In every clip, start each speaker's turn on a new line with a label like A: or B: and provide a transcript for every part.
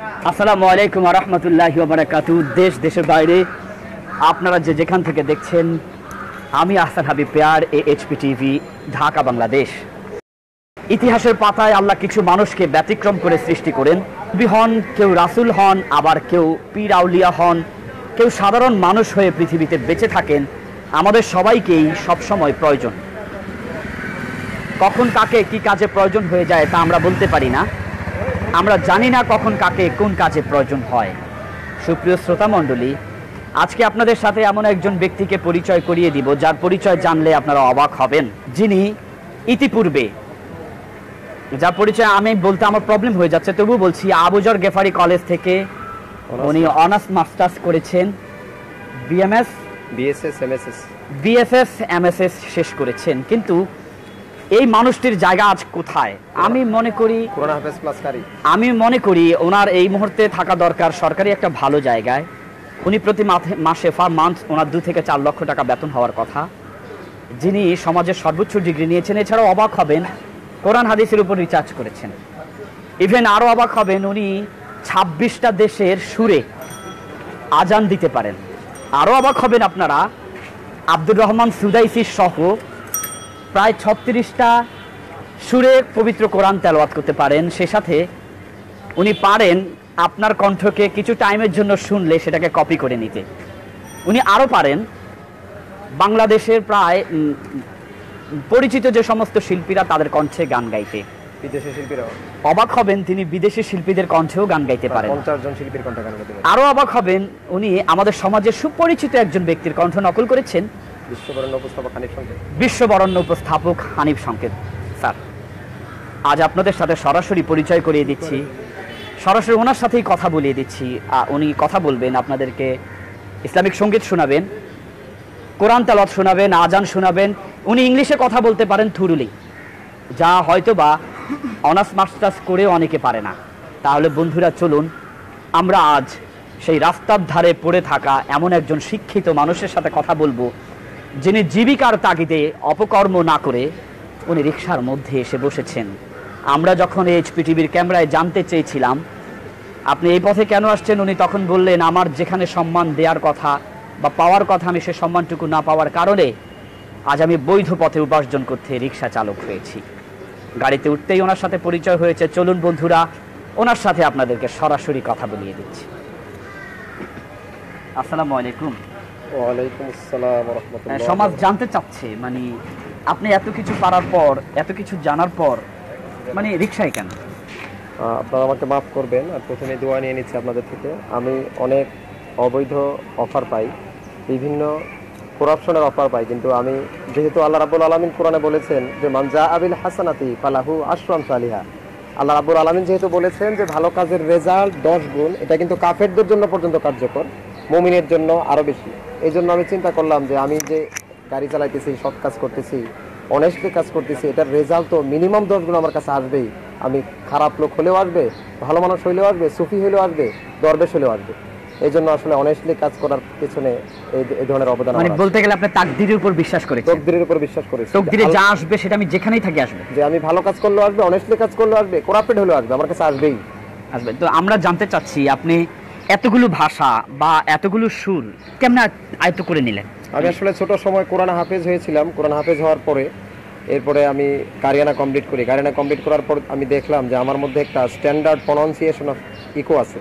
A: আসসালামু আলাইকুম ওয়া রাহমাতুল্লাহি ওয়া বারাকাতুহু। দেশ দেশের বাইরে আপনারা যেখান থেকে দেখছেন, আমি Ahsan Habib pair, AHP TV, Dhaka, Bangladesh. ইতিহাসের পাতায় আল্লাহ কিছু মানুষকে ব্যতিক্রম করে সৃষ্টি করেন। নবী হন, কেউ রাসূল হন, আবার কেউ পীর আউলিয়া হন, কেউ সাধারণ মানুষ হয়ে পৃথিবীতে বেঁচে থাকেন। আমাদের সবাইকেই সবসময় প্রয়োজন। কখন কাকে কি কাজে প্রয়োজন হয়ে যায় তা আমরা বলতে পারি না। আমরা জানি না কখন কাকে কোন কাজে প্রয়োজন হয়। সুপ্রিয় শ্রোতা মণ্ডলী, আজকে আপনাদের সাথে এমন একজন ব্যক্তিকে পরিচয় করিয়ে দিব, যার পরিচয় জানলে আপনারা অবাক হবেন। যিনি ইতিপূর্বে, যার পরিচয় আমি বলতে আমার প্রবলেম হয়ে যাচ্ছে, তবু বলছি, আবুজর গেফারি কলেজ থেকে উনি অনার্স মাস্টার্স করেছেন, BSS MSS শেষ করেছেন। কিন্তু এই মানুষটির জায়গা আজ কোথায়? আমি মনে করি ওনার এই মুহূর্তে থাকা দরকার সরকারি একটা ভালো জায়গায়। উনি প্রতি মাসে পার মান্থ ওনার 2 থেকে 4 লক্ষ টাকা বেতন হওয়ার কথা। যিনি সমাজের সর্বোচ্চ ডিগ্রি নিয়েছেন। এছাড়াও অবাক হবেন, কোরআন হাদিসের উপর রিসার্চ করেছেন। ইভেন আরও অবাক হবেন, উনি 26টা দেশের সুরে আজান দিতে পারেন। আরও অবাক হবেন আপনারা, আব্দুর রহমান সুদাইসি সহ প্রায় 36টা সুরে পবিত্র কোরআন তেলাওয়াত করতে পারেন। সে সাথে উনি পারেন আপনার কণ্ঠকে কিছু টাইমের জন্য শুনলে সেটাকে কপি করে নিতে। উনি আরও পারেন বাংলাদেশের প্রায় পরিচিত যে সমস্ত শিল্পীরা তাদের কণ্ঠে গান গাইতে।
B: বিদেশি শিল্পীরা
A: অবাক হবেন, তিনি বিদেশি শিল্পীদের কণ্ঠেও গান গাইতে পারেন।
B: 50 জন শিল্পীর কণ্ঠে গান গাইতে পারেন।
A: আরও অবাক হবেন, উনি আমাদের সমাজের সুপরিচিত একজন ব্যক্তির কণ্ঠ নকল করেছেন, বিশ্ববরণ্য উপস্থাপক হানিফ সংকেত স্যার। আজ আপনাদের সাথে সরাসরি পরিচয় করিয়ে দিচ্ছি, সরাসরি ওনার সাথেই কথা বলিয়ে দিচ্ছি। উনি কথা বলবেন, আপনাদেরকে ইসলামিক সঙ্গীত শোনাবেন, কোরআন তেলাওয়াত শোনাবেন, আজান শোনাবেন। উনি ইংলিশে কথা বলতে পারেন থুরুলি, যা হয়তো বা অনার্স মাস্টার্স করে অনেকে পারে না। তাহলে বন্ধুরা চলুন আমরা আজ সেই রাস্তার ধারে পড়ে থাকা এমন একজন শিক্ষিত মানুষের সাথে কথা বলবো, যিনি জীবিকার তাগিদে অপকর্ম না করে উনি রিকশার মধ্যে এসে বসেছেন। আমরা যখন AHP টিভির ক্যামেরায় জানতে চেয়েছিলাম আপনি এই পথে কেন আসছেন, উনি তখন বললেন, আমার যেখানে সম্মান দেওয়ার কথা বা পাওয়ার কথা আমি সে সম্মানটুকু না পাওয়ার কারণে আজ আমি বৈধ পথে উপার্জন করতে রিকশা চালক হয়েছি। গাড়িতে উঠতেই ওনার সাথে পরিচয় হয়েছে। চলুন বন্ধুরা ওনার সাথে আপনাদেরকে সরাসরি কথা বলিয়ে দিচ্ছি। আসসালামু আলাইকুম।
B: ওয়ালাইকুম আসসালাম ওয়া রাহমাতুল্লাহ।
A: সমাজ জানতে চাচ্ছে, মানে আপনি এত কিছু পারার পর, এত কিছু জানার পর, মানে রিকশায় কেন?
B: আপনারা আমাকে মাফ করবেন, আর প্রথমে দোয়া নিয়ে নিচ্ছি আপনাদের থেকে। আমি অনেক অবৈধ অফার পাই, বিভিন্ন করাপশনের অফার পাই, কিন্তু আমি যেহেতু আল্লাহ রাব্বুল আলামিন কোরআনে বলেছেন যে মান জাআ বিল হাসানাতি ফালাহু আশরু আমসালিহা, আল্লাহ রাব্বুল আলামিন যেহেতু বলেছেন যে ভালো কাজের রেজাল্ট 10 গুণ, এটা কিন্তু কাফেরদের জন্য পর্যন্ত কার্যকর, মুমিনের জন্য আরও বেশি। এই জন্য আমি চিন্তা করলাম যে আমি যে গাড়ি চালাইতেছি, সৎ কাজ করতেছি, অনেস্টলি কাজ করতেছি, এটার রেজাল্ট তো মিনিমাম 10 গুণ আমার কাছে আসবেই। আমি খারাপ লোক হলেও আসবে, ভালো মানুষ হইলেও আসবে, সুফি হইলেও আসবে, দরবেশ হলেও আসবে। এই জন্য আসলে অনেস্টলি কাজ করার পেছনে এই ধরনের অবদান।
A: মানে বলতে গেলে আপনি তাকদীরের উপর বিশ্বাস করেন?
B: তাকদীরের উপর বিশ্বাস করি।
A: তাকদীরে যা আসবে সেটা আমি যেখানেই থাকি আসবে।
B: যে আমি ভালো কাজ করলেও আসবে, অনেস্টলি কাজ করলেও আসবে, করাপ্টেড হলেও আসবে, আমার কাছে আসবেই
A: আসবে। তো আমরা জানতে চাচ্ছি আপনি এতগুলো ভাষা বা এতগুলো সুর কেমনে আয়ত্ত করে নিলেন?
B: আমি আসলে ছোট সময় কোরআন হাফেজ হয়েছিলাম। কোরআন হাফেজ হওয়ার পরে এরপরে আমি কারিয়ানা কমপ্লিট করি। কারিয়ানা কমপ্লিট করার পর আমি দেখলাম যে আমার মধ্যে একটা স্ট্যান্ডার্ড প্রনাউন্সিয়েশন অফ ইকো আছে,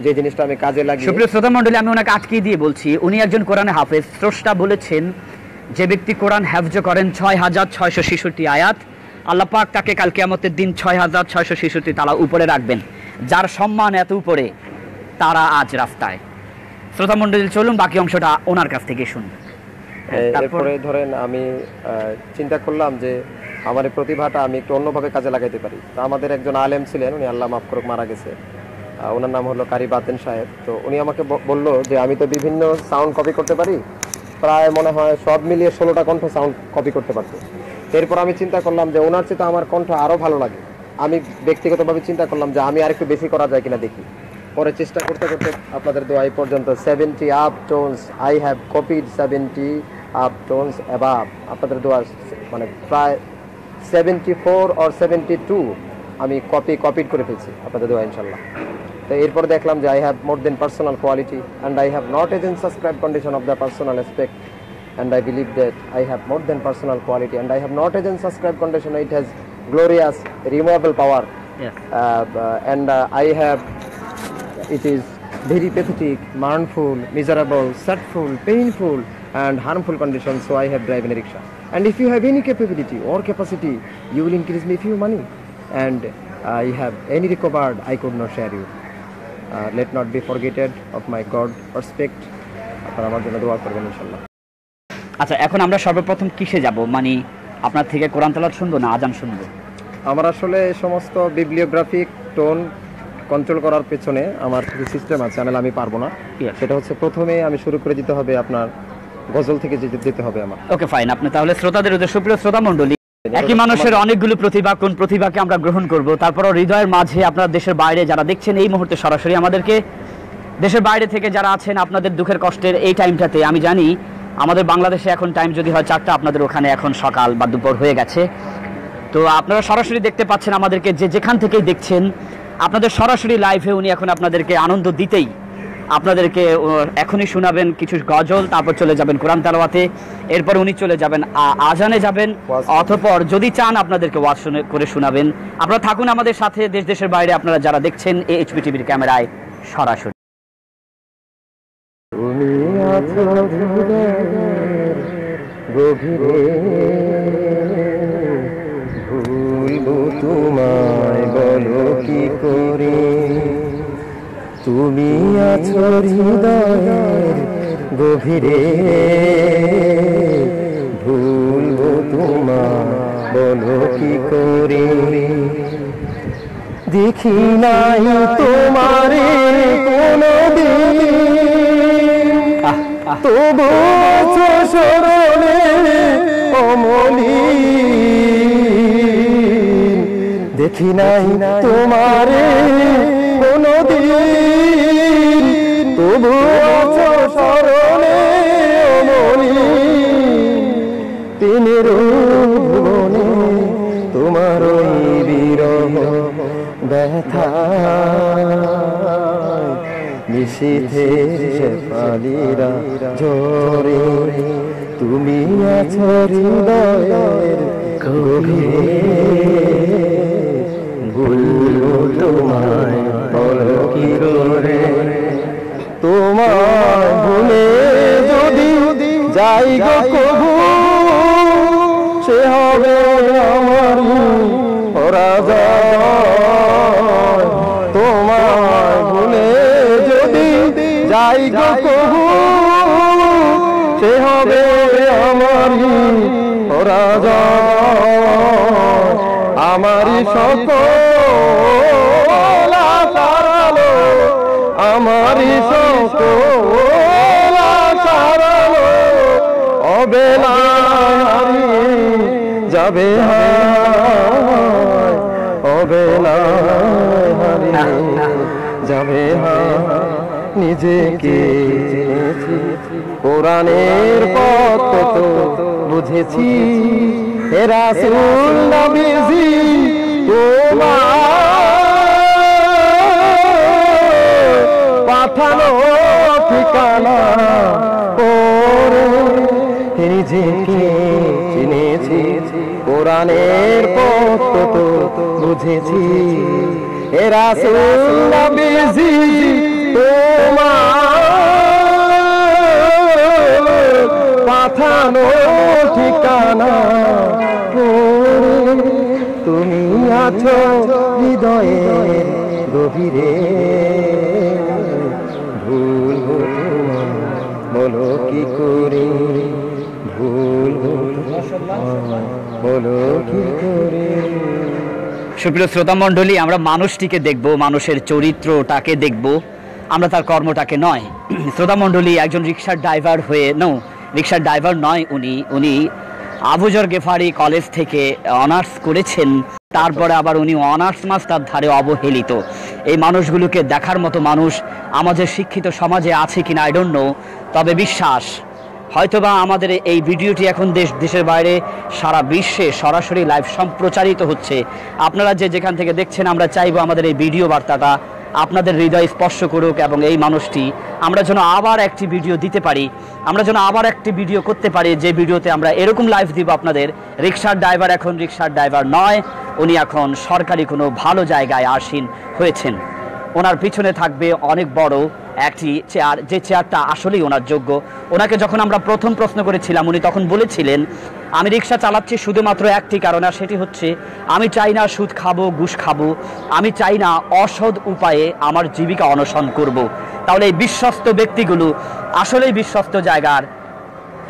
B: যে জিনিসটা আমি কাজে লাগি।
A: সুপ্রিয় শ্রোতা মণ্ডলী, আমি ওনাকে আটকে দিয়ে বলছি, উনি একজন কোরআন হাফেজ। স্রষ্টা বলেছেন যে ব্যক্তি কোরআন হেফজ করেন 6666 আয়াত, আল্লাহ পাক তাকে কাল কিয়ামতের দিন 6666 তালা উপরে রাখবেন। যার সম্মান এত উপরে, তারা আজ রাস্তায়। শ্রোতা মণ্ডলী চলুন বাকি অংশটা ওনার কাছ থেকে শুনুন।
B: তারপরে ধরেন আমি চিন্তা করলাম যে আমার এই প্রতিভাটা আমি একটু অন্যভাবে কাজে লাগাইতে পারি। তো আমাদের একজন আলেম ছিলেন, উনি আল্লাহ মাফ করুক মারা গেছে, ওনার নাম হলো কারি বাতেন সাহেব। তো উনি আমাকে বললো যে আমি তো বিভিন্ন সাউন্ড কপি করতে পারি, প্রায় মনে হয় সব মিলিয়ে 16টা কণ্ঠ সাউন্ড কপি করতে পারতো। এরপর আমি চিন্তা করলাম যে ওনার চেয়ে তো আমার কণ্ঠ আরও ভালো লাগে। আমি ব্যক্তিগতভাবে চিন্তা করলাম যে আমি আর একটু বেশি করা যায় কিনা দেখি। পরে চেষ্টা করতে করতে আপনাদের দোয়া এই পর্যন্ত 70 up tones I have copied, 70 up tones above. আপনাদের দোয়া মানে প্রায় 74 or 72 আমি কপিড করে ফেলছি আপনাদের দোয়া ইনশাল্লাহ। তো এরপর দেখলাম যে I have more than personal quality and I have not age in subscribe condition of the personal aspect and I believe that I have more than personal quality and I have not age in subscribe condition it has glorious removable power.
A: Yes.
B: And I have, it is very pathetic, mournful, miserable, sadful, painful and harmful conditions, so I have driven a rickshaw. And if you have any capability or capacity, you will increase me few money, and I have any recovered I could not share you. Let not be forgotten of my God respect. আপনারা আমার জন্য দোয়া করবেন ইনশাআল্লাহ।
A: আচ্ছা, এখন আমরা সর্বপ্রথম কিসে যাব, মানে আপনার থেকে কোরআন তেলাওয়াত শুনবো না আজান শুনবো?
B: আমার আসলে সমস্ত বিবলিওগ্রাফিক টোন কন্ট্রোল করার পেছনে আমার কিছু সিস্টেম আছে, আমি পারবো না। সেটা হচ্ছে প্রথমে আমি শুরু করে দিতে হবে আপনার গজল থেকে যেতে হবে আমার।
A: ওকে ফাইন, আপনি তাহলে শ্রোতাদের উদ্দেশ্যে, সুপ্রিয় শ্রোতা মণ্ডলী, একই মানুষের অনেকগুলো প্রতিভা, কোন প্রতিভাকে আমরা গ্রহণ করব, তারপরও হৃদয়ের মাঝে আপনারা দেশের বাইরে যারা দেখছেন এই মুহূর্তে সরাসরি আমাদেরকে, দেশের বাইরে থেকে যারা আছেন আপনাদের দুঃখের কষ্টের এই টাইমটাতে, আমি জানি আমাদের বাংলাদেশে এখন টাইম যদি হয় 4টা, আপনাদের ওখানে এখন সকাল বা দুপুর হয়ে গেছে। তো আপনারা সরাসরি দেখতে পাচ্ছেন আমাদেরকে, যেখান থেকেই দেখছেন আপনাদের সরাসরি লাইভে উনি এখন আপনাদেরকে আনন্দ দিতেই আপনাদেরকে এখনই শোনাবেন কিছু গজল, তারপর চলে যাবেন কোরআন তেলাওয়াতে, এরপর উনি চলে যাবেন আজানে যাবেন, অতঃপর যদি চান আপনাদেরকে ওয়াজ করে শোনাবেন। আপনারা থাকুন আমাদের সাথে, দেশের বাইরে আপনারা যারা দেখছেন এইচপি টিভির ক্যামেরায় সরাসরি।
B: তুমি আছো হৃদয়ের গভীরে, ভুলবো তোমায় বলো কি করে। তুমি আছো হৃদয়ের গভীরে, ভুলবো তোমায় বলো কি করে। দেখি নাই তোমারে কোনদিন, তবু স্মরণে অমলিন। দেখি নাই তোমারে কোনদিন, তবু স্মরণে অমলিন। তিনের ভুবনে তোমার বিরহ ব্যথা, নিশীথের শেফালিরা ঝরে। তুমি আছো হৃদয়ের গভীরে, ভুলবো তোমায় বলো কি করে। তোমায় ভুলে যদি যাই গো কবু, সে হবে আমার পরাজয়। তোমায় ভুলে যদি যাই গো কবু, সে হবে আমার পরাজয়। আমারই সকল আশারালো, আমারই সকল আশারালো অবেলায় হারিয়ে যাবে, অবেলায় হারিয়ে যাবে। নিজেকে কোরআনের পথ তো বুঝেছি, হে রাসূল নবীজি তোমার পাঠানো ঠিকানা পড়ে নিজেকে চিনেছি, কোরআনের পথ তো বুঝেছি, হে রাসূল নবীজি তোমার পাঠানো ঠিকানা পড়ে। তুমি আছো হৃদয়ের গভীরে, ভুলবো তোমায় বলো কি করে। ভুলবো তোমায় বলো কি করে।
A: সুপ্রিয় শ্রোতা মণ্ডলী, আমরা মানুষটিকে দেখব, মানুষের চরিত্রটাকে দেখব, আমরা তার কর্মটাকে নয়। শ্রোতা মণ্ডলী, একজন রিক্সার ড্রাইভার হয়ে, রিক্সার ড্রাইভার নয় উনি আবু যর গেফারি কলেজ থেকে অনার্স করেছেন, তারপরে আবার উনি অনার্স মাস্টার ধারে অবহেলিত। এই মানুষগুলোকে দেখার মতো মানুষ আমাদের শিক্ষিত সমাজে আছে কিনা আই ডোন্ট নো, তবে বিশ্বাস হয়তোবা আমাদের এই ভিডিওটি এখন দেশের বাইরে সারা বিশ্বে সরাসরি লাইভ সম্প্রচারিত হচ্ছে। আপনারা যেখান থেকে দেখছেন, আমরা চাইবো আমাদের এই ভিডিও বার্তাটা আপনাদের হৃদয় স্পর্শ করুক এবং এই মানুষটি আমরা যেন আবার একটি ভিডিও দিতে পারি, আমরা যেন আবার একটি ভিডিও করতে পারি যে ভিডিওতে আমরা এরকম লাইভ দিব আপনাদের। রিকশার ড্রাইভার এখন রিকশার ড্রাইভার নয়, উনি এখন সরকারি কোনো ভালো জায়গায় আসীন হয়েছেন। ওনার পিছনে থাকবে অনেক বড় একটি চেয়ার, যে চেয়ারটা আসলেই ওনার যোগ্য। ওনাকে যখন আমরা প্রথম প্রশ্ন করেছিলাম উনি তখন বলেছিলেন আমি রিকশা চালাচ্ছি শুধুমাত্র একটি কারণ, আর সেটি হচ্ছে আমি চাই না সুদ খাবো, ঘুষ খাবো, আমি চাই না অসৎ উপায়ে আমার জীবিকা অনশন করব। তাহলে এই বিশ্বস্ত ব্যক্তিগুলো আসলেই বিশ্বস্ত জায়গার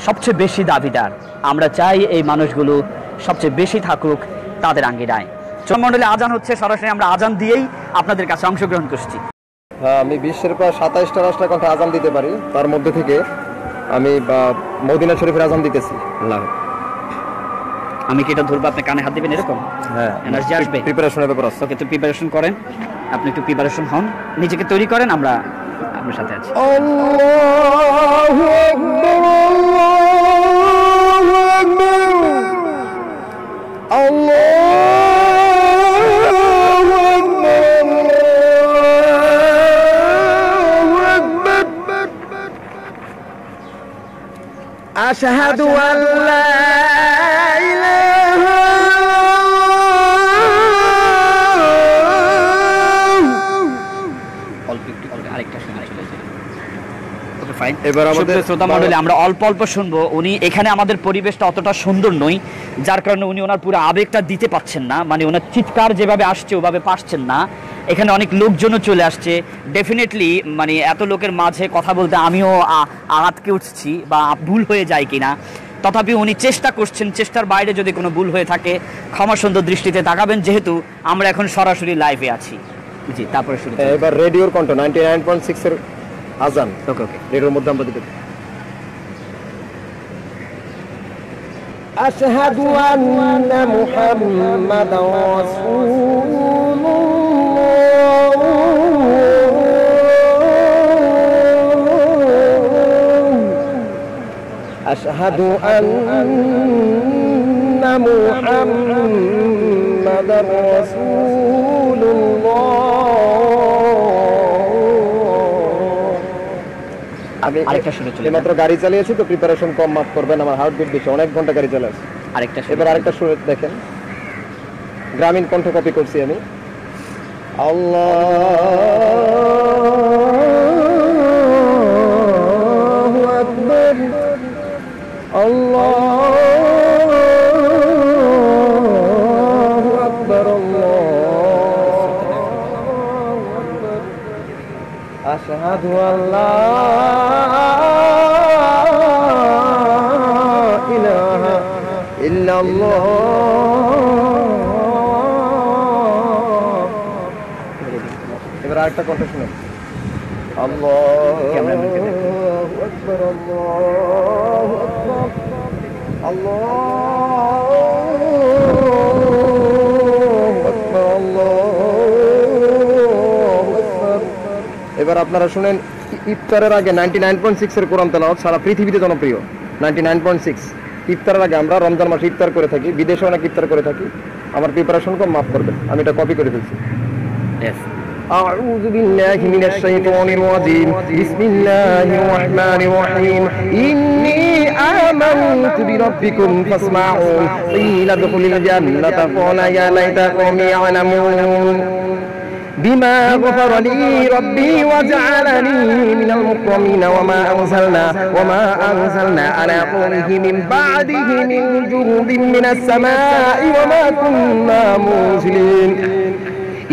A: সবচেয়ে বেশি দাবিদার। আমরা চাই এই মানুষগুলো সবচেয়ে বেশি থাকুক তাদের আঙ্গিনায়। মণ্ডলী আজান হচ্ছে, সরাসরি আমরা আজান দিয়েই আপনাদের কাছে অংশগ্রহণ করছি।
B: হ্যাঁ, আমি বিশ্বের প্রায় 27টা রাষ্ট্রের কথা আজান দিতে পারি, তার মধ্যে থেকে আমি মদিনা শরীফের আজান দিতেছি। আল্লাহ,
A: আমি কি এটা ধরবো, আপনি কানে হাত দিবেন এরকম?
B: হ্যাঁ,
A: এনার্জি আসবে,
B: প্রিপারেশনের ব্যাপার আছে।
A: ওকে, তো প্রিপারেশন করেন, আপনি একটু প্রিপারেশন হন, নিজেকে তৈরি করেন, আমরা আপনার সাথে আছি।
B: আল্লাহু আকবার, আল্লাহু আকবার, আল্লাহু আকবার, আশহাদু আল্লা ইলাহা
A: শ্রোতা মণ্ডলী, আমরা অল্প অল্প শুনবো। উনি এখানে আমাদের পরিবেশটা অতটা সুন্দর নয়, যার কারণে উনি ওনার পুরো আবেগটা দিতে পারছেন না, মানে ওনার চিৎকার যেভাবে আসছে ওভাবে পারছেন না। এখানে অনেক লোকজনও চলে আসছে, ডেফিনেটলি মানে এত লোকের মাঝে কথা বলতে আমিও আটকে উঠছি বা ভুল হয়ে যায় কিনা, তথাপি উনি চেষ্টা করছেন। চেষ্টার বাইরে যদি কোনো ভুল হয়ে থাকে ক্ষমা সুন্দর দৃষ্টিতে তাকাবেন, যেহেতু আমরা এখন সরাসরি লাইভে আছি। জি, তারপরে শুরু।
B: এবার রেডিওর কণ্ঠ 99.6 এর আজান।
A: ওকে ওকে,
B: রেডিওর মধ্যে আমরা দিতে আশহাদু আন্না মুহাম্মাদান রাসূলুল্লাহ, আশহাদু আন্না মুহাম্মাদান রাসূলুল্লাহ। আমি মাত্র গাড়ি চালিয়েছি তো প্রিপারেশন কম, মাফ করবেন, আমার হার্টবিট বেশি, অনেক ঘন্টা গাড়ি চালাচ্ছি। এবার আরেকটা সুর দেখেন, গ্রামীণ কণ্ঠ কপি করছি আমি। আল্লাহু আকবার, আল্লাহু আকবার, আল্লাহু আকবার, আশহাদু আল্লা ইলাহা ইল্লাল্লাহ। এবার আরেকটা কণ্ঠ শুনুন। আল্লাহু আকবার, আল্লাহু আকবার, আল্লাহু আকবার, আল্লাহু আকবার। এবার আপনারা শুনেন, ইফতারের আগে 99.6 এর কোরআন তেলাওয়াত সারা পৃথিবীতে জনপ্রিয়। 99.6 ইফতারের আগে আমরা রমজান মাসে ইফতার করে থাকি, বিদেশে অনেক ইফতার করে থাকি। আমার প্রিপারেশন কম, মাফ করবেন, আমি এটা কপি করে ফেলছি। أعوذ بالله من الشيطان الرجيم بسم الله الرحمن الرحيم إني آمنت بربكم فاسمعون قيل ادخل الجنة قال يا ليت قومي يعلمون بما غفر لي ربي وجعلني من المكرمين وما أنزلنا على قومه من بعده من جند من السماء وما كنا منزلين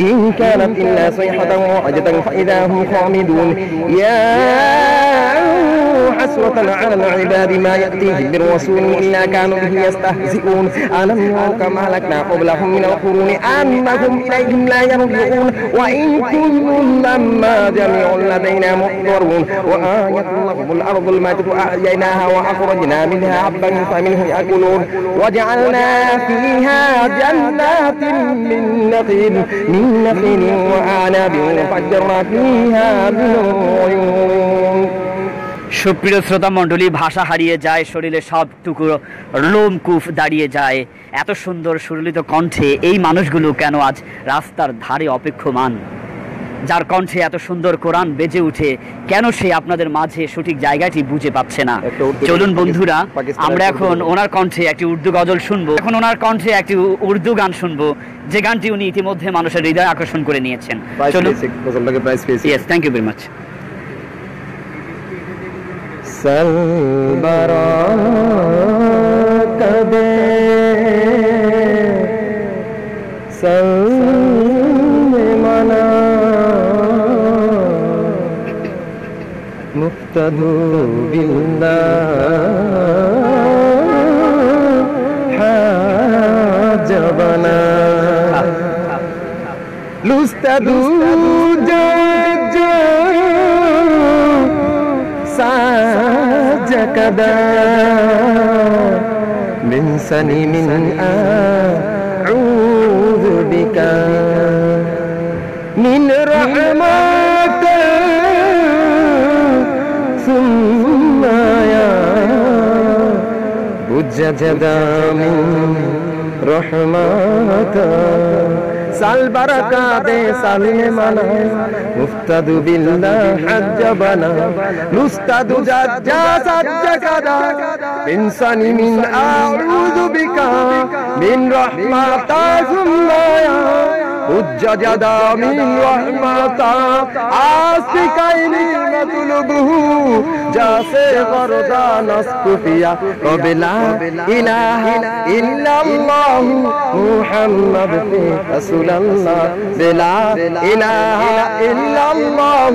B: إن كانت إلا صيحة واحدة فإذا هم خامدون يا حسرة على العباد ما يأتيهم من رسول إلا كانوا به يستهزئون ألم يروا كما أهلكنا قبلهم من القرون أنهم إليهم لا يرجعون وإن كل لما جميع لدينا محضرون وآية لهم الأرض الميتة أحييناها وأخرجنا منها حبا فمنه يأكلون وجعلنا فيها جنات من نخيل وأعناب وفجرنا فيها من العيون।
A: সুপ্রিয় শ্রোতা মণ্ডলী, ভাষা হারিয়ে যায়, শরীরে সবটুকু লোমকূপ দাঁড়িয়ে যায়। এত সুন্দর সুরলিত কণ্ঠে এই মানুষগুলো কেন আজ রাস্তার ধারে অপেক্ষমান? যার কণ্ঠে এত সুন্দর কোরআন বেজে উঠে, কেন সে আপনাদের মাঝে সঠিক জায়গাটি বুঝে পাচ্ছে না? চলুন বন্ধুরা, আমরা এখন ওনার কণ্ঠে একটি উর্দু গজল শুনবো। এখন ওনার কণ্ঠে একটি উর্দু গান শুনবো, যে গানটি উনি ইতিমধ্যে মানুষের হৃদয় আকর্ষণ করে নিয়েছেন। চলুন। Yes, thank you very much.
B: সলবরা কদে সলমানা মুক্তদু বিল্লাহ হাজবানা লুস্তাদু সাজকদা মিন সানি মিন আউযু বিকা মিন রাহমাতিকা সুম্মা ইয়া বুজ্জাদা মিন রাহমাতিকা সাল বারাকা দে সালিমে মানা মুফতাদু বিল্লাহ হাজ্জাবানা মুস্তাদু জাজ্জা সাজ্জাকাদা ইনসানি মিন আউযু বিকা মিন রাহমাতা সুম্মায়া উজ্জাদা মিন রাহমাতা আসিকাইনি মাতলুবহু জাসে গরদা নাসকুফিয়া কবিলা ইলাহা ইল্লাল্লাহ মুহাম্মদ রাসূলুল্লাহ লা ইলাহা ইল্লাল্লাহ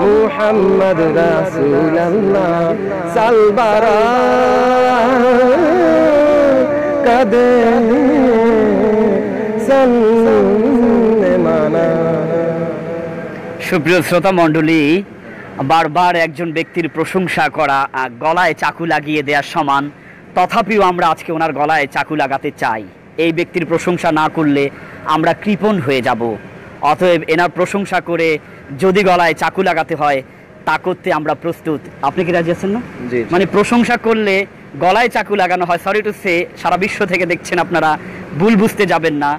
B: মুহাম্মদ রাসূলুল্লাহ সালবারা কদে সলমানা।
A: সুপ্রিয় শ্রোতা মণ্ডলী, বারবার একজন ব্যক্তির প্রশংসা করা গলায় চাকু লাগিয়ে দেওয়ার সমান, তথাপিও আমরা আজকে ওনার গলায় চাকু লাগাতে চাই। এই ব্যক্তির প্রশংসা না করলে আমরা কৃপণ হয়ে যাব। অতএব এনার প্রশংসা করে যদি গলায় চাকু লাগাতে হয়, তা করতে আমরা প্রস্তুত। আপনি কি রাজি আছেন না? মানে প্রশংসা করলে গলায় চাকু লাগানো হয়, সরি টু সে, সারা বিশ্ব থেকে দেখছেন আপনারা, ভুল বুঝতে যাবেন না।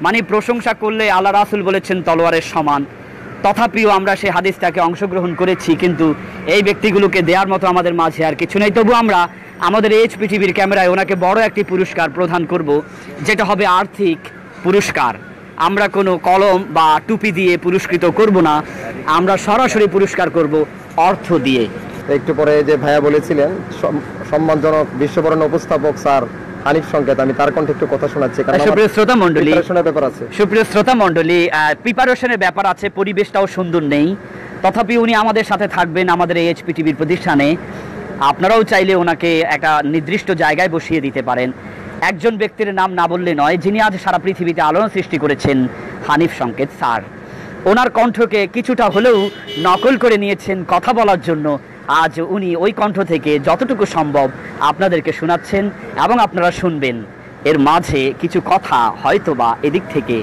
A: মানে প্রশংসা করলে আল্লাহ রাসূল বলেছেন তলোয়ারের সমান। তথাপিও আমরা সেই হাদিসটাকে অংশগ্রহণ করেছি, কিন্তু এই ব্যক্তিগুলোকে দেওয়ার মতো আমাদের মাঝে আর কিছু নেই। তবু আমরা আমাদের এইচপি টিভির ক্যামেরায় ওনাকে বড় একটি পুরস্কার প্রদান করব, যেটা হবে আর্থিক পুরস্কার। আমরা কোনো কলম বা টুপি দিয়ে পুরস্কৃত করব না, আমরা সরাসরি পুরস্কার করব অর্থ দিয়ে।
B: একটু পরে যে ভাইয়া বলেছিলেন সম্মানজনক বিশ্ববরণ উপস্থাপক স্যার হানিফ সংকেত, আমি তার কণ্ঠে একটু কথা শোনাচ্ছি।
A: সুপ্রিয় শ্রোতা মণ্ডলী,
B: সুপ্রিয়
A: শ্রোতা মণ্ডলী, প্রিপারেশনের ব্যাপার আছে, পরিবেশটাও সুন্দর নেই, তথাপি উনি আমাদের সাথে থাকবেন আমাদের এই এইচপি টিভির প্রতিষ্ঠানে। আপনারাও চাইলে ওনাকে একটা নির্দিষ্ট জায়গায় বসিয়ে দিতে পারেন। একজন ব্যক্তির নাম না বললে নয়, যিনি আজ সারা পৃথিবীতে আলোড়ন সৃষ্টি করেছেন, হানিফ সংকেত স্যার। ওনার কণ্ঠকে কিছুটা হলেও নকল করে নিয়েছেন কথা বলার জন্য। আজ উনি ওই কণ্ঠ থেকে যতটুকু সম্ভব আপনাদেরকে শোনাচ্ছেন এবং আপনারা শুনবেন। এর মাঝে কিছু কথা হয়তোবা এদিক থেকে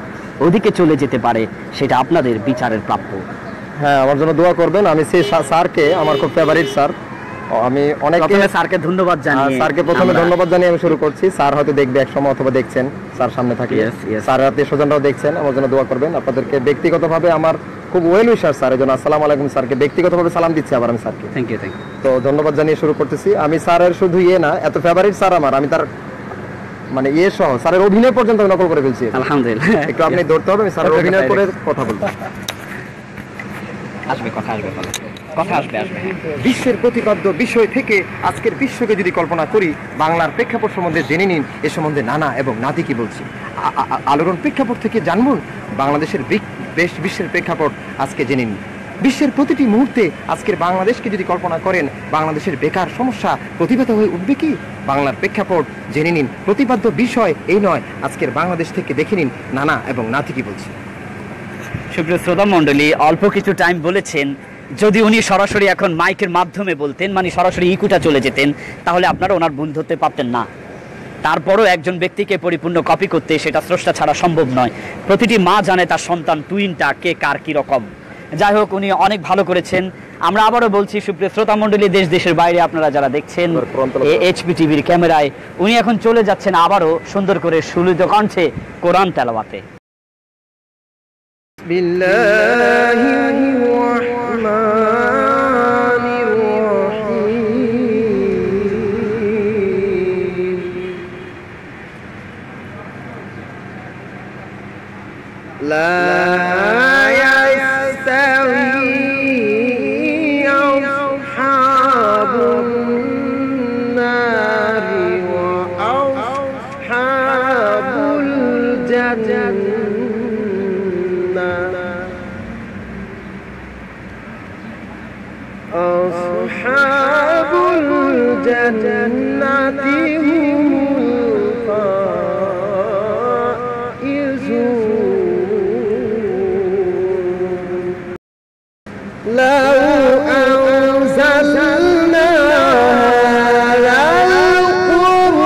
A: ওদিকে চলে যেতে পারে, সেটা আপনাদের বিচারের প্রাপ্য।
B: হ্যাঁ, আমার জন্য দোয়া করবেন। আমি সেই স্যারকে আমার খুব ফেভারিট স্যার, আমি
A: স্যারকে ধন্যবাদ জানিয়ে
B: স্যারকে প্রথমে ধন্যবাদ জানিয়ে আমি শুরু করছি। স্যার হয়তো দেখবে এক সময়, অথবা দেখছেন, স্যার সামনে থাকে, স্যার আত্মীয় স্বজনরাও দেখছেন। আমার জন্য দোয়া করবেন। আপনাদেরকে ব্যক্তিগতভাবে আমার খুব ওয়েল উইশার স্যার, এই জন্য আসসালামু আলাইকুম স্যারকে ব্যক্তিগতভাবে সালাম দিচ্ছি আবার আমি স্যারকে।
A: Thank you.
B: তো ধন্যবাদ জানিয়ে শুরু করতেছি। আমি স্যারের শুধু না, এত ফেভারিট স্যার আমার, আমি তার মানে সহ স্যারের অভিনয় পর্যন্ত নকল করে ফেলছি।
A: আলহামদুলিল্লাহ।
B: একটু আপনি ধরতে হবে, আমি স্যারের অভিনয় করে কথা বলবো। বিশ্বের প্রতিপাদ্য বিষয় থেকে আজকের বিশ্বকে যদি কল্পনা করি, বাংলার প্রেক্ষাপট সম্বন্ধে জেনে নিন। এ সম্বন্ধে নানা এবং নাতি কি বলছি, আলোড়ন প্রেক্ষাপট থেকে জানবুন বাংলাদেশের বিশ্বের প্রেক্ষাপট আজকে জেনে নিন। বিশ্বের প্রতিটি মুহূর্তে আজকের বাংলাদেশকে যদি কল্পনা করেন, বাংলাদেশের বেকার সমস্যা প্রতিভাত হয়ে উঠবে কি? বাংলার প্রেক্ষাপট জেনে নিন। প্রতিপাদ্য বিষয় এই নয়, আজকের বাংলাদেশ থেকে দেখে নিন নানা এবং নাতি কি বলছি।
A: সুপ্রিয় শ্রোতা মণ্ডলী, অল্প কিছু টাইম বলেছেন, যদি উনি সরাসরি এখন মাইকের মাধ্যমে বলতেন, মানে সরাসরি ইকুটা চলে যেতেন, তাহলে আপনারা ওনার ভুল ধরতে পারতেন না। তারপরও একজন ব্যক্তিকে পরিপূর্ণ কপি করতে সেটা স্রষ্টা ছাড়া সম্ভব নয়। প্রতিটি মা জানে তার সন্তান টুইনটা কে কার কি রকম। যাই হোক, উনি অনেক ভালো করেছেন। আমরা আবারও বলছি, সুপ্রিয় শ্রোতা মণ্ডলী, দেশ দেশের বাইরে আপনারা যারা দেখছেন এইচপি টিভির ক্যামেরায়, উনি এখন চলে যাচ্ছেন আবারও সুন্দর করে সুলিত কণ্ঠে কোরআন তেলাওয়াতে।
B: বিসমিল্লাহির রহমানির রহিম লা أصحاب الجنة هم الفائزون لو أنزلنا هذا القرآن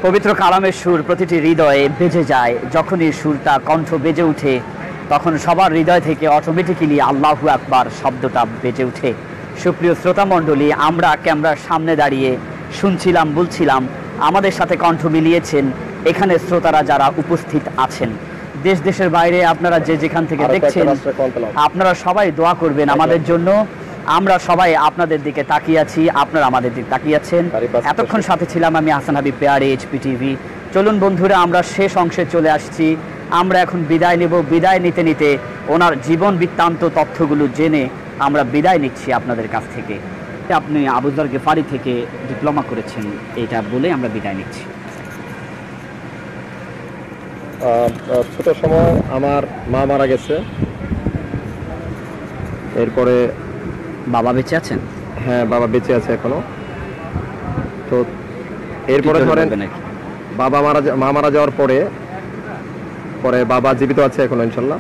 A: পবিত্র কালামের সুর প্রতিটি হৃদয়ে বেজে যায়। যখনই সুরটা কণ্ঠ বেজে ওঠে তখন সবার হৃদয় থেকে অটোমেটিক্যালি আল্লাহু আকবার শব্দটা বেজে ওঠে। সুপ্রিয় শ্রোতা মণ্ডলী, আমরা ক্যামেরার সামনে দাঁড়িয়ে শুনছিলাম, বলছিলাম, আমাদের সাথে কণ্ঠ মিলিয়েছেন এখানে শ্রোতারা যারা উপস্থিত আছেন। দেশ দেশের বাইরে আপনারা যে যেখান থেকে দেখছেন, আপনারা সবাই দোয়া করবেন আমাদের জন্য। আমরা সবাই আপনাদের দিকে তাকিয়ে আছি, আপনারা আমাদের দিকে তাকিয়ে আছেন। এতক্ষণ সাথে ছিলাম আমি হাসান হাবিব, পেয়ারে এইচপি টিভি। চলুন বন্ধুরা, আমরা শেষ অংশে চলে আসছি। আমরা এখন বিদায় নেব। বিদায় নিতে নিতে ওনার জীবন বৃত্তান্ত তথ্যগুলো জেনে আমরা বিদায় নিচ্ছি আপনাদের কাছ থেকে। আপনি আবু যর গেফারি থেকে ডিপ্লোমা করেছেন, এটা বলে আমরা বিদায় নিচ্ছি।
B: ছোট সময় আমার মা মারা গেছে, এরপরে
A: বাবা বেঁচে আছেন?
B: হ্যাঁ, বাবা বেঁচে আছে এখনো। তো এরপরে ধরেন মা মারা যাওয়ার পরে বাবা জীবিত আছে এখনো ইনশাল্লাহ।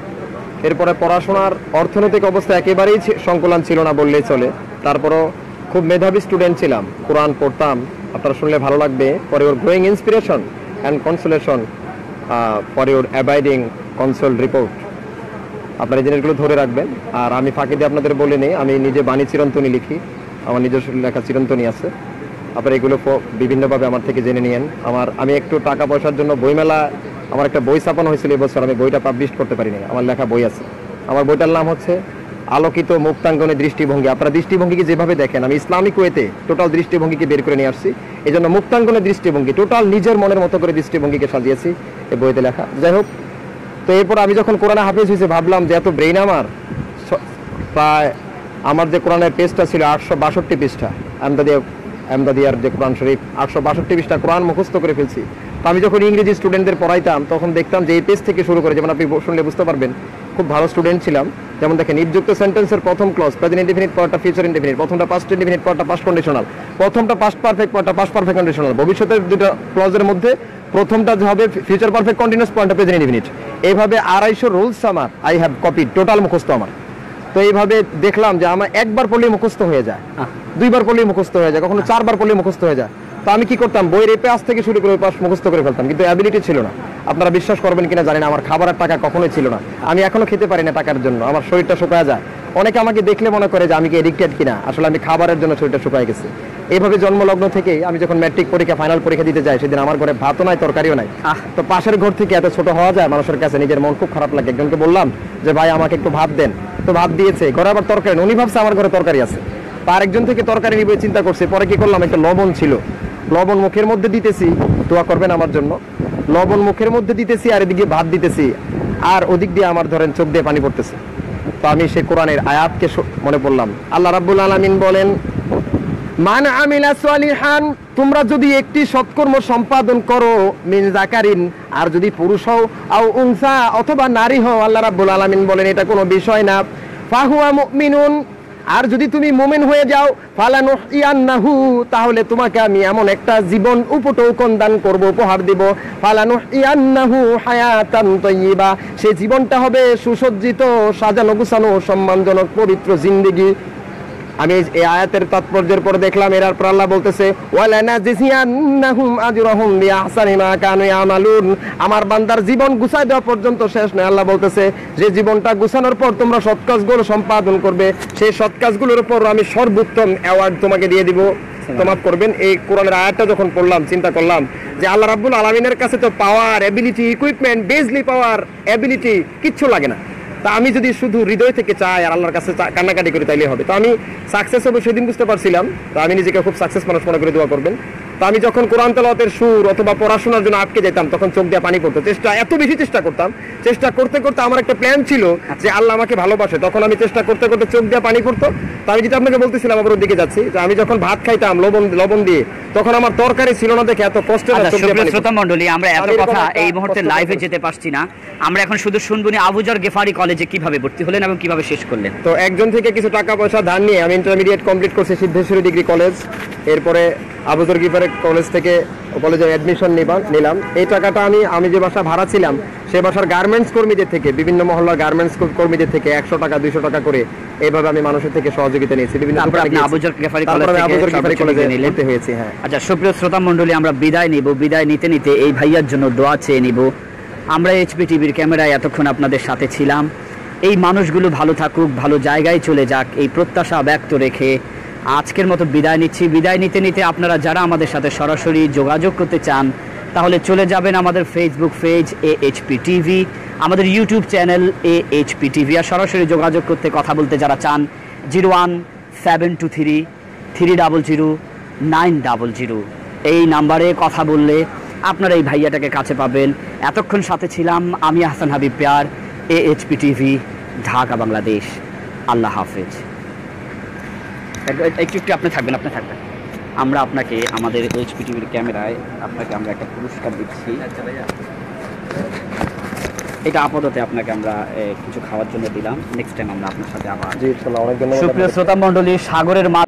B: এরপরে পড়াশোনার অর্থনৈতিক অবস্থা একেবারেই সংকুলান ছিল না বললেই চলে। তারপরও খুব মেধাবী স্টুডেন্ট ছিলাম, কোরআন পড়তাম। আপনারা শুনলে ভালো লাগবে। For your growing inspiration and consolation, for your abiding console report, আপনারা এই জিনিসগুলো ধরে রাখবেন। আর আমি ফাঁকি দিয়ে আপনাদের বলে নেই, আমি নিজে বাণী চিরন্তনী লিখি, আমার নিজস্ব লেখা চিরন্তনী আছে। আপনারা এগুলো বিভিন্নভাবে আমার থেকে জেনে নিয়েন। আমি একটু টাকা পয়সার জন্য বইমেলা, আমার একটা বই ছাপানো হয়েছিল এবছর, আমি বইটা পাবলিশ করতে পারিনি। আমার লেখা বই আছে। আমার বইটার নাম হচ্ছে আলোকিত মুক্তাঙ্গনে দৃষ্টিভঙ্গি। আপনারা দৃষ্টিভঙ্গিকে যেভাবে দেখেন, আমি ইসলামিক ওয়েতে টোটাল দৃষ্টিভঙ্গিকে বের করে নিয়ে আসছি। এই জন্য মুক্তাঙ্গনের দৃষ্টিভঙ্গি, টোটাল নিজের মনের মতো করে দৃষ্টিভঙ্গিকে সাজিয়েছি এই বইতে লেখা। যাই হোক, তো এরপর আমি যখন কোরআনে হাফেজ হয়েছে ভাবলাম যে এত ব্রেইন আমার, প্রায় আমার যে কোরআনের পেজটা ছিল 862 পৃষ্ঠা, আমদাদিয়ার যে কোরআন শরীফ 862 পৃষ্ঠা কোরআন মুখস্থ করে ফেলছি। তো আমি যখন ইংরেজি স্টুডেন্টদের পড়াইতাম তখন দেখতাম যে এই পেজ থেকে শুরু করে, যেমন আপনি শুনলে বুঝতে পারবেন, খুব ভালো স্টুডেন্ট ছিলাম। যেমন দেখেন, নিযুক্ত সেন্টেন্সের প্রথম ক্লজ প্রেজেন্ট ইনডেফিনিট, পরটা ফিউচার ইনডেফিনিট, প্রথমটা পাস্ট ইনডেফিনিট, পরটা পাস্ট কন্ডিশনাল, প্রথমটা পাস্ট পারফেক্ট, পরটা পাস্ট পারফেক্ট কন্ডিশনাল। ভবিষ্যতের দুটো ক্লজের মধ্যে প্রথমটা হবে ফিউচার পারফেক্ট কন্টিনিউয়াস, পরটা প্রেজেন্ট ইনডেফিনিট। এইভাবে 250 রুলস আমার আই হ্যাভ কপিড, টোটাল মুখস্থ আমার। তো এইভাবে দেখলাম যে আমার একবার পড়লেই মুখস্থ হয়ে যায়, দুইবার পড়লেই মুখস্থ হয়ে যায়, কখনো 4বার পড়লেই মুখস্থ হয়ে যায়। তো আমি কি করতাম, বইয়ের এই পাশ থেকে শুরু করে ওই পাশ মুখস্থ করে ফেলতাম, কিন্তু অ্যাবিলিটি ছিল না। আপনারা বিশ্বাস করবেন কিনা জানি না, আমার খাবারের টাকা কখনোই ছিল না। আমি এখনো খেতে পারি না টাকার জন্য, আমার শরীরটা শুকায় যায়। অনেকে আমাকে দেখলে মনে করে যে আমি কি এডিক্টেড কিনা, আসলে আমি খাবারের জন্য শরীরটা শুকায় গেছে। এইভাবে জন্মলগ্ন থেকেই আমি যখন ম্যাট্রিক পরীক্ষা ফাইনাল পরীক্ষা দিতে যাই, সেদিন আমার ঘরে ভাতও নাই, তরকারিও নাই। তো পাশের ঘর থেকে এত ছোট হওয়া যায় মানুষের কাছে, নিজের মন খুব খারাপ লাগে। একজনকে বললাম যে ভাই আমাকে একটু ভাত দেন, তো ভাত দিয়েছে, ঘরে আবার তরকারি, উনি ভাবছে আমার ঘরে তরকারি আছে। তার একজন থেকে তরকারি নিবে চিন্তা করছে, পরে কি করলাম, একটা লবণ ছিল, লবণ মুখের মধ্যে দিতেছি, দোয়া করবেন আমার জন্য, লবণ মুখের মধ্যে দিতেছি আর এদিকে ভাত দিতেছি, আর ওদিক দিয়ে আমার ধরেন চোখ দিয়ে পানি পড়তেছে। তো আমি সেই কোরআনের আয়াতকে মনে পড়লাম। আল্লাহ রাব্বুল আলামিন বলেন, মান আমিলা সালিহান, তোমরা যদি একটি সৎকর্ম সম্পাদন করো, মিন যাকারিন, আর যদি পুরুষ হও, আও উনসা, অথবা নারী হও, আল্লাহ রাব্বুল আলামিন বলেন এটা কোনো বিষয় না, ফাহুয়া মুমিনুন, আর যদি তুমি মুমিন হয়ে যাও, ফালানুহিয়ান্নাহু, তাহলে তোমাকে আমি এমন একটা জীবন উপটৌকন দান করব, উপহার দেব, ফালানুহিয়ান্নাহু হায়াতান তাইয়্যিবা, সেই জীবনটা হবে সুসজ্জিত, সাজানো গুছানো, সম্মানজনক, পবিত্র জিন্দেগি। আমি এই আয়াতের তাৎপর্যের পর দেখলাম এর পর আল্লাহ বলতেছে, ওয়ালানাজিয়ান্নাহুম আজরাহুম বিআহসানি মা কানু ইয়ামালুন, আমার বান্দার জীবন গুছাই দেওয়া পর্যন্ত শেষ নয়। আল্লাহ বলতেছে যে জীবনটা গুছানোর পর তোমরা সৎ কাজগুলো সম্পাদন করবে, সেই সৎ কাজগুলোর উপর আমি সর্বোত্তম অ্যাওয়ার্ড তোমাকে দিয়ে দিব, তোমার করবেন। এই কোরআনের আয়াতটা যখন পড়লাম, চিন্তা করলাম যে আল্লাহ রাব্বুল আলামিনের কাছে তো পাওয়ার, এবিলিটি, ইকুইপমেন্ট, বেজলি পাওয়ার, এবিলিটি কিচ্ছু লাগে না। তা আমি যদি শুধু হৃদয় থেকে চাই আর আল্লাহর কাছে কান্নাকাটি করি তাইলে হবে। তো আমি সাকসেস হবে সেদিন বুঝতে পারছিলাম। তো আমি নিজেকে খুব সাকসেস মানুষ মনে করে দোয়া করবেন। তো আমি যখন কোরআন তেলাওয়াতের সুর অথবা পড়াশোনার জন্য আটকে যেতাম, তখন চোখ দিয়ে পানি পড়তো। এত বেশি চেষ্টা করতাম, চেষ্টা করতে করতে আমার একটা প্ল্যান ছিল যে আল্লাহ আমাকে ভালোবাসে, তখন আমি চেষ্টা করতে করতে চোখ দিয়ে পানি পড়তো। তো আমি যেটা আপনাকে বলতেছিলাম, আবার দিকে যাচ্ছি, যে আমি যখন ভাত খাইতাম লবণ দিয়ে, তখন আমার তরকারি ছিল না দেখে এত কষ্ট।
A: শ্রোতা মণ্ডলী, আমরা এত কথা এই মুহূর্তে লাইভে যেতে পারছি না, আমরা এখন শুধু শুনবো আবু যর গেফারি কলেজে কিভাবে ভর্তি হলেন এবং কিভাবে শেষ করলেন।
B: তো একজন থেকে কিছু টাকা পয়সা ধার নিয়ে আমি ইন্টারমিডিয়েট কমপ্লিট করছি সিদ্ধেশ্বরী ডিগ্রি কলেজ। এরপরে আবু যর গেফারি কলেজ থেকে কলেজে অ্যাডমিশন নিলাম। এই টাকাটা আমি যে বাসা ভাড়া ছিলাম, সে বাসার গার্মেন্টস কর্মীদের থেকে, বিভিন্ন মহল্লার গার্মেন্টস কর্মীদের থেকে 100 টাকা 200 টাকা করে এইভাবে আমি মানুষের থেকে সহযোগিতা নিয়েছি। বিভিন্ন
A: আবু যর গেফারি কলেজে নিতে হয়েছে। হ্যাঁ, আচ্ছা সুপ্রিয় শ্রোতা মণ্ডলী, আমরা বিদায় নিব। বিদায় নিতে নিতে এই ভাইয়ার জন্য দোয়া চেয়ে নিব। আমরা এইচপি টিভির ক্যামেরায় এতক্ষণ আপনাদের সাথে ছিলাম। এই মানুষগুলো ভালো থাকুক, ভালো জায়গায় চলে যাক, এই প্রত্যাশা ব্যক্ত রেখে আজকের মতো বিদায় নিচ্ছি। বিদায় নিতে নিতে আপনারা যারা আমাদের সাথে সরাসরি যোগাযোগ করতে চান, তাহলে চলে যাবেন আমাদের ফেসবুক পেজ AHP টিভি, আমাদের ইউটিউব চ্যানেল AHP টিভি। আর সরাসরি যোগাযোগ করতে, কথা বলতে যারা চান, 01723 300 900 এই নাম্বারে কথা বললে আপনারা এই ভাইয়াটাকে কাছে পাবেন। এতক্ষণ সাথে ছিলাম আমি হাসান হাবিব প্যার, AHP টিভি, ঢাকা, বাংলাদেশ। আল্লাহ হাফেজ। একটু আপনি থাকবেন। আমরা আপনাকে আমাদের AHP টিভির ক্যামেরায় আপনাকে আমরা একটা পুরস্কার দিচ্ছি। এটা আপাতত আপনাকে আমরা কিছু খাওয়ার জন্য দিলাম। নেক্সট টাইম আমরা আপনার সাথে আবার।
B: জি, অনেক ধন্যবাদ।
A: সুপ্রিয় শ্রোতা মণ্ডলী, সাগরের মাছ